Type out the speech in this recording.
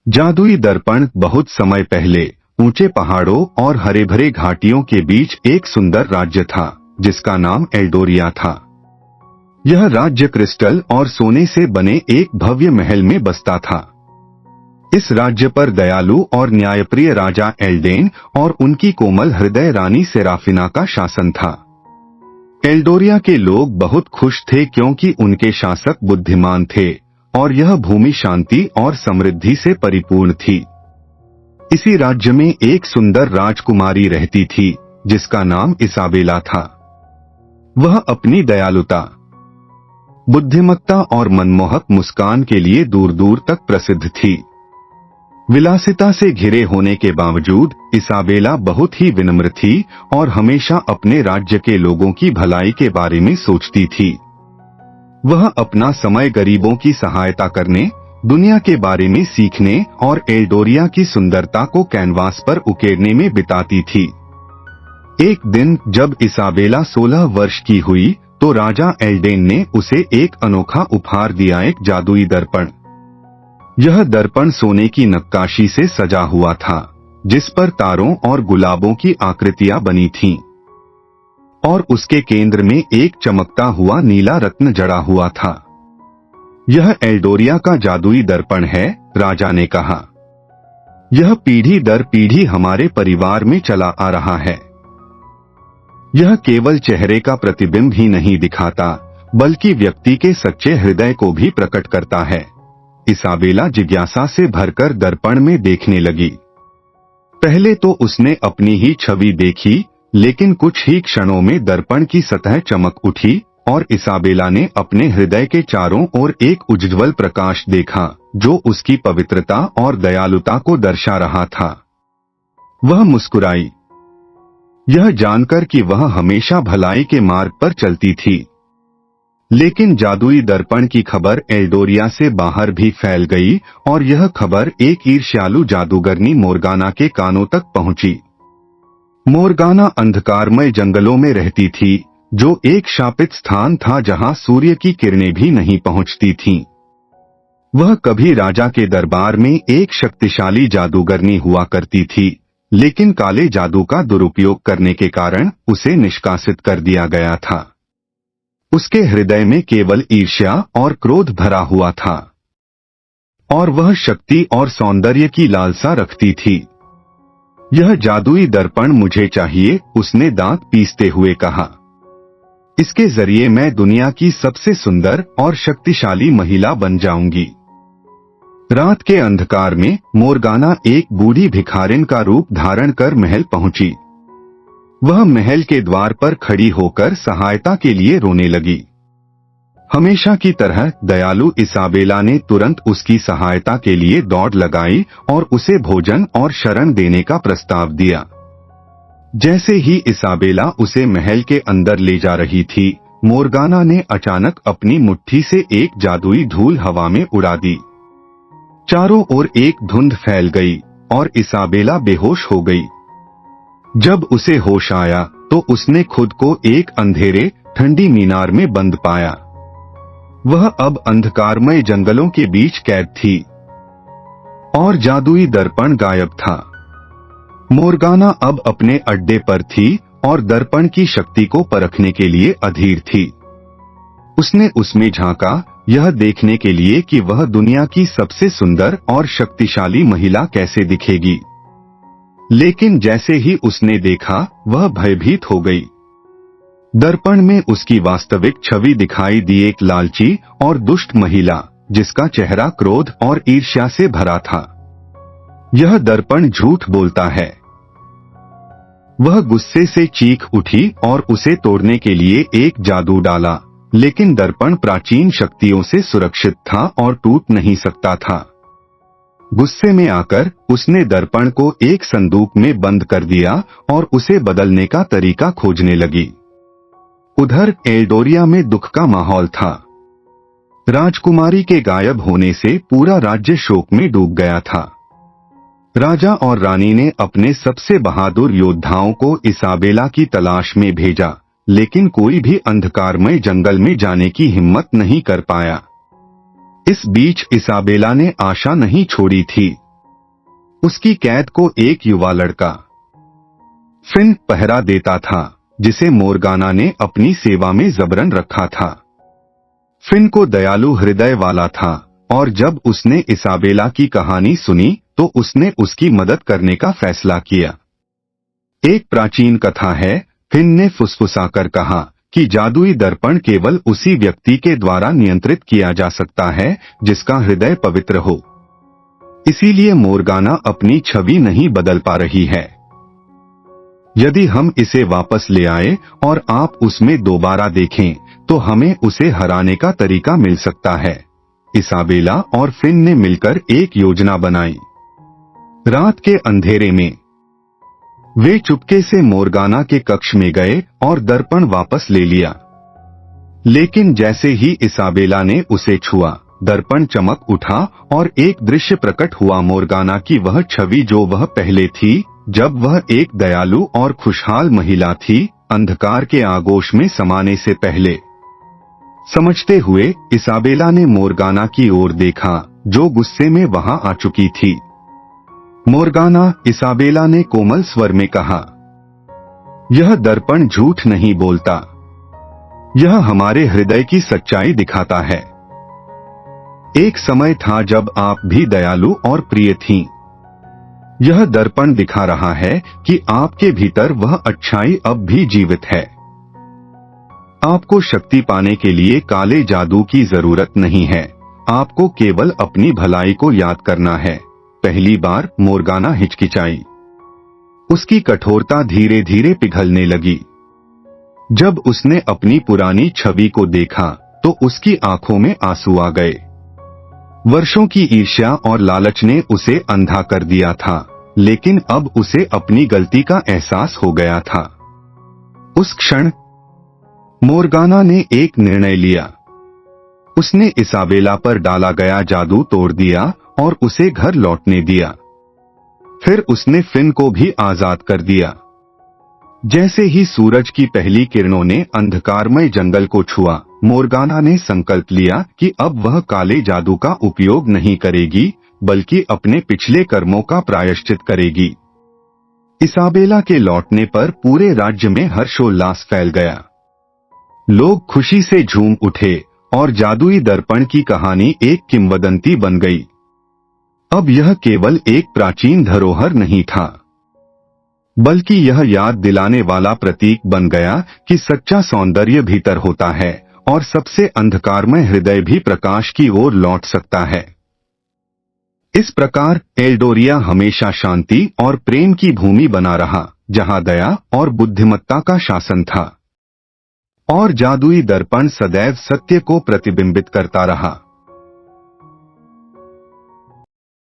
जादुई दर्पण। बहुत समय पहले ऊंचे पहाड़ों और हरे भरे घाटियों के बीच एक सुंदर राज्य था जिसका नाम एल्डोरिया था। यह राज्य क्रिस्टल और सोने से बने एक भव्य महल में बसता था। इस राज्य पर दयालु और न्यायप्रिय राजा एल्डेन और उनकी कोमल हृदय रानी सेराफिना का शासन था। एल्डोरिया के लोग बहुत खुश थे क्योंकि उनके शासक बुद्धिमान थे और यह भूमि शांति और समृद्धि से परिपूर्ण थी। इसी राज्य में एक सुंदर राजकुमारी रहती थी जिसका नाम इसाबेला था। वह अपनी दयालुता, बुद्धिमत्ता और मनमोहक मुस्कान के लिए दूर दूर तक प्रसिद्ध थी। विलासिता से घिरे होने के बावजूद इसाबेला बहुत ही विनम्र थी और हमेशा अपने राज्य के लोगों की भलाई के बारे में सोचती थी। वह अपना समय गरीबों की सहायता करने, दुनिया के बारे में सीखने और एल्डोरिया की सुंदरता को कैनवास पर उकेरने में बिताती थी। एक दिन जब इसाबेला 16 वर्ष की हुई तो राजा एल्डेन ने उसे एक अनोखा उपहार दिया, एक जादुई दर्पण। यह दर्पण सोने की नक्काशी से सजा हुआ था जिस पर तारों और गुलाबों की आकृतियां बनी थीं, और उसके केंद्र में एक चमकता हुआ नीला रत्न जड़ा हुआ था। यह एल्डोरिया का जादुई दर्पण है, राजा ने कहा। यह पीढ़ी दर पीढ़ी हमारे परिवार में चला आ रहा है। यह केवल चेहरे का प्रतिबिंब ही नहीं दिखाता बल्कि व्यक्ति के सच्चे हृदय को भी प्रकट करता है। इसाबेला जिज्ञासा से भरकर दर्पण में देखने लगी। पहले तो उसने अपनी ही छवि देखी, लेकिन कुछ ही क्षणों में दर्पण की सतह चमक उठी और इसाबेला ने अपने हृदय के चारों ओर एक उज्ज्वल प्रकाश देखा जो उसकी पवित्रता और दयालुता को दर्शा रहा था। वह मुस्कुराई, यह जानकर कि वह हमेशा भलाई के मार्ग पर चलती थी। लेकिन जादुई दर्पण की खबर एल्डोरिया से बाहर भी फैल गई और यह खबर एक ईर्ष्यालु जादूगरनी मोर्गाना के कानों तक पहुंची। मोर्गाना अंधकारमय जंगलों में रहती थी जो एक शापित स्थान था जहां सूर्य की किरणें भी नहीं पहुंचती थीं। वह कभी राजा के दरबार में एक शक्तिशाली जादूगरनी हुआ करती थी, लेकिन काले जादू का दुरुपयोग करने के कारण उसे निष्कासित कर दिया गया था। उसके हृदय में केवल ईर्ष्या और क्रोध भरा हुआ था और वह शक्ति और सौंदर्य की लालसा रखती थी। यह जादुई दर्पण मुझे चाहिए, उसने दांत पीसते हुए कहा। इसके जरिए मैं दुनिया की सबसे सुंदर और शक्तिशाली महिला बन जाऊंगी। रात के अंधकार में मोर्गाना एक बूढ़ी भिखारिन का रूप धारण कर महल पहुंची। वह महल के द्वार पर खड़ी होकर सहायता के लिए रोने लगी। हमेशा की तरह दयालु इसाबेला ने तुरंत उसकी सहायता के लिए दौड़ लगाई और उसे भोजन और शरण देने का प्रस्ताव दिया। जैसे ही इसाबेला उसे महल के अंदर ले जा रही थी, मोर्गाना ने अचानक अपनी मुट्ठी से एक जादुई धूल हवा में उड़ा दी। चारों ओर एक धुंध फैल गई और इसाबेला बेहोश हो गई। जब उसे होश आया तो उसने खुद को एक अंधेरे ठंडी मीनार में बंद पाया। वह अब अंधकारमय जंगलों के बीच कैद थी और जादुई दर्पण गायब था। मोर्गाना अब अपने अड्डे पर थी और दर्पण की शक्ति को परखने के लिए अधीर थी। उसने उसमें झांका, यह देखने के लिए कि वह दुनिया की सबसे सुंदर और शक्तिशाली महिला कैसे दिखेगी। लेकिन जैसे ही उसने देखा, वह भयभीत हो गई। दर्पण में उसकी वास्तविक छवि दिखाई दी, एक लालची और दुष्ट महिला जिसका चेहरा क्रोध और ईर्ष्या से भरा था। यह दर्पण झूठ बोलता है। वह गुस्से से चीख उठी और उसे तोड़ने के लिए एक जादू डाला, लेकिन दर्पण प्राचीन शक्तियों से सुरक्षित था और टूट नहीं सकता था। गुस्से में आकर उसने दर्पण को एक संदूक में बंद कर दिया और उसे बदलने का तरीका खोजने लगी। उधर एल्डोरिया में दुख का माहौल था। राजकुमारी के गायब होने से पूरा राज्य शोक में डूब गया था। राजा और रानी ने अपने सबसे बहादुर योद्धाओं को इसाबेला की तलाश में भेजा, लेकिन कोई भी अंधकारमय जंगल में जाने की हिम्मत नहीं कर पाया। इस बीच इसाबेला ने आशा नहीं छोड़ी थी। उसकी कैद को एक युवा लड़का फिन पहरा देता था, जिसे मोर्गाना ने अपनी सेवा में जबरन रखा था। फिन को दयालु हृदय वाला था और जब उसने इसाबेला की कहानी सुनी तो उसने उसकी मदद करने का फैसला किया। एक प्राचीन कथा है, फिन ने फुसफुसाकर कहा कि जादुई दर्पण केवल उसी व्यक्ति के द्वारा नियंत्रित किया जा सकता है जिसका हृदय पवित्र हो। इसीलिए मोर्गाना अपनी छवि नहीं बदल पा रही है। यदि हम इसे वापस ले आए और आप उसमें दोबारा देखें तो हमें उसे हराने का तरीका मिल सकता है। इसाबेला और फिन ने मिलकर एक योजना बनाई। रात के अंधेरे में वे चुपके से मोर्गाना के कक्ष में गए और दर्पण वापस ले लिया। लेकिन जैसे ही इसाबेला ने उसे छुआ, दर्पण चमक उठा और एक दृश्य प्रकट हुआ, मोर्गाना की वह छवि जो वह पहले थी जब वह एक दयालु और खुशहाल महिला थी, अंधकार के आगोश में समाने से पहले। समझते हुए इसाबेला ने मोर्गाना की ओर देखा जो गुस्से में वहां आ चुकी थी। मोर्गाना, इसाबेला ने कोमल स्वर में कहा, यह दर्पण झूठ नहीं बोलता, यह हमारे हृदय की सच्चाई दिखाता है। एक समय था जब आप भी दयालु और प्रिय थीं। यह दर्पण दिखा रहा है कि आपके भीतर वह अच्छाई अब भी जीवित है। आपको शक्ति पाने के लिए काले जादू की जरूरत नहीं है, आपको केवल अपनी भलाई को याद करना है। पहली बार मोर्गाना हिचकिचाई। उसकी कठोरता धीरे धीरे पिघलने लगी। जब उसने अपनी पुरानी छवि को देखा तो उसकी आंखों में आंसू आ गए। वर्षों की ईर्ष्या और लालच ने उसे अंधा कर दिया था, लेकिन अब उसे अपनी गलती का एहसास हो गया था। उस क्षण मोर्गाना ने एक निर्णय लिया। उसने इसाबेला पर डाला गया जादू तोड़ दिया और उसे घर लौटने दिया। फिर उसने फिन को भी आजाद कर दिया। जैसे ही सूरज की पहली किरणों ने अंधकारमय जंगल को छुआ, मोर्गाना ने संकल्प लिया कि अब वह काले जादू का उपयोग नहीं करेगी, बल्कि अपने पिछले कर्मों का प्रायश्चित करेगी। इसाबेला के लौटने पर पूरे राज्य में हर्षोल्लास फैल गया। लोग खुशी से झूम उठे और जादुई दर्पण की कहानी एक किंवदंती बन गई। अब यह केवल एक प्राचीन धरोहर नहीं था, बल्कि यह याद दिलाने वाला प्रतीक बन गया कि सच्चा सौंदर्य भीतर होता है और सबसे अंधकारमय हृदय भी प्रकाश की ओर लौट सकता है। इस प्रकार एल्डोरिया हमेशा शांति और प्रेम की भूमि बना रहा, जहां दया और बुद्धिमत्ता का शासन था, और जादुई दर्पण सदैव सत्य को प्रतिबिंबित करता रहा।